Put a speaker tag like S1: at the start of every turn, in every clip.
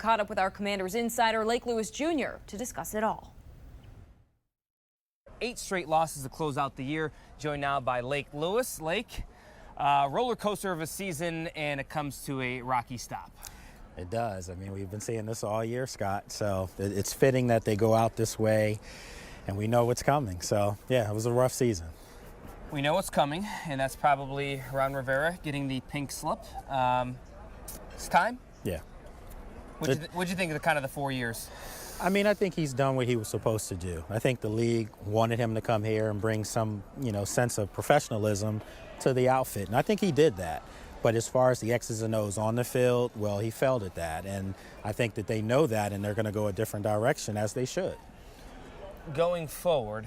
S1: Caught up with our Commanders insider, Lake Lewis Jr., to discuss it all.
S2: 8 straight losses to close out the year. Joined now by Lake Lewis. Lake, roller coaster of a season, and it comes to a rocky stop.
S3: It does. I mean, we've been seeing this all year, Scott. So it's fitting that they go out this way, and we know what's coming. So, yeah, it was a rough season.
S2: We know what's coming, and that's probably Ron Rivera getting the pink slip. It's time?
S3: Yeah.
S2: What'd you think of the kind of the 4 years?
S3: I mean, I think he's done what he was supposed to do. I think the league wanted him to come here and bring some, sense of professionalism to the outfit, and I think he did that. But as far as the X's and O's on the field, well, he failed at that, and I think that they know that, and they're going to go a different direction, as they should.
S2: Going forward,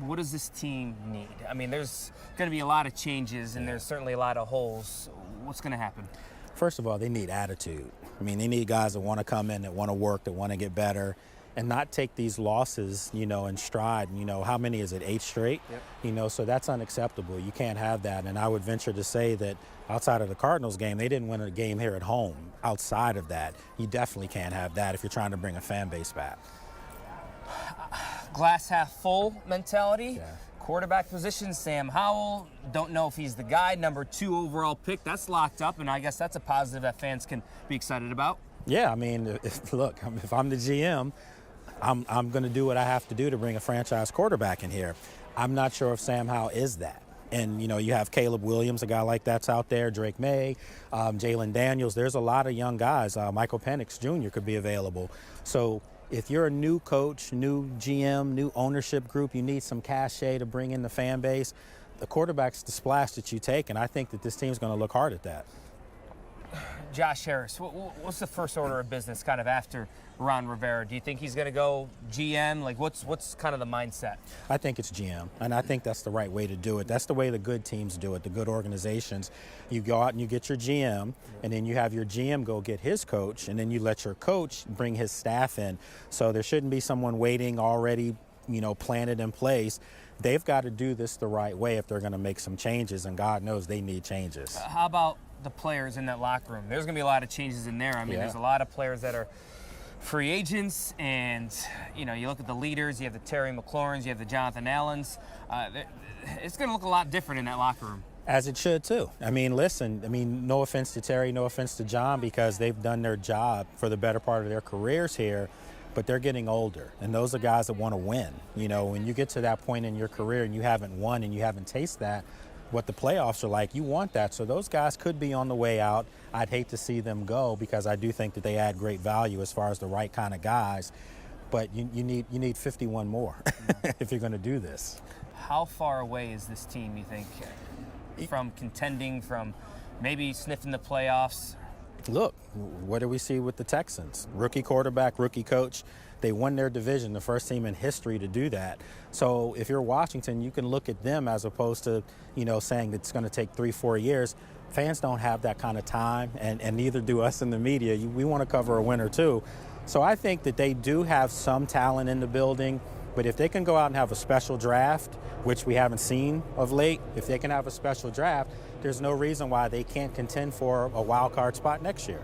S2: what does this team need? I mean, there's going to be a lot of changes, and there's certainly a lot of holes. What's going to happen?
S3: First of all, they need attitude. I mean, they need guys that want to come in, that want to work, that want to get better, and not take these losses, in stride. How many is it? 8 straight? Yep. So that's unacceptable. You can't have that. And I would venture to say that outside of the Cardinals game, they didn't win a game here at home. Outside of that, you definitely can't have that if you're trying to bring a fan base back.
S2: Glass half full mentality.
S3: Yeah.
S2: Quarterback position, Sam Howell. Don't know if he's the guy. Number 2 overall pick. That's locked up, and I guess that's a positive that fans can be excited about.
S3: Yeah, I mean, look, if I'm the GM, I'm going to do what I have to do to bring a franchise quarterback in here. I'm not sure if Sam Howell is that. And, you have Caleb Williams, a guy like that's out there, Drake May, Jalen Daniels. There's a lot of young guys. Michael Penix Jr. could be available. So if you're a new coach, new GM, new ownership group, you need some cachet to bring in the fan base. The quarterback's the splash that you take, and I think that this team's going to look hard at that.
S2: Josh Harris, what's the first order of business kind of after Ron Rivera? Do you think he's going to go GM? Like, what's kind of the mindset?
S3: I think it's GM, and I think that's the right way to do it. That's the way the good teams do it, the good organizations. You go out and you get your GM, and then you have your GM go get his coach, and then you let your coach bring his staff in. So there shouldn't be someone waiting already, planted in place. They've got to do this the right way if they're going to make some changes, and God knows they need changes.
S2: How about the players in that locker room? There's going to be a lot of changes in there. I mean, There's a lot of players that are free agents, and you look at the leaders. You have the Terry McLaurins, you have the Jonathan Allens. It's going to look a lot different in that locker room.
S3: As it should too. I mean, listen, no offense to Terry, no offense to John, because they've done their job for the better part of their careers here, but they're getting older, and those are guys that want to win. When you get to that point in your career and you haven't won and you haven't tasted that, what the playoffs are like, you want that. So those guys could be on the way out. I'd hate to see them go, because I do think that they add great value as far as the right kind of guys. But you need 51 more if you're going to do this.
S2: How far away is this team, you think, from contending, from maybe sniffing the playoffs?
S3: Look, what do we see with the Texans? Rookie quarterback, rookie coach. They won their division, the first team in history to do that. So if you're Washington, you can look at them as opposed to, saying that it's going to take 3-4 years. Fans don't have that kind of time, and neither do us in the media. We want to cover a win or two. So I think that they do have some talent in the building, but if they can go out and have a special draft, which we haven't seen of late, if they can have a special draft, there's no reason why they can't contend for a wild card spot next year.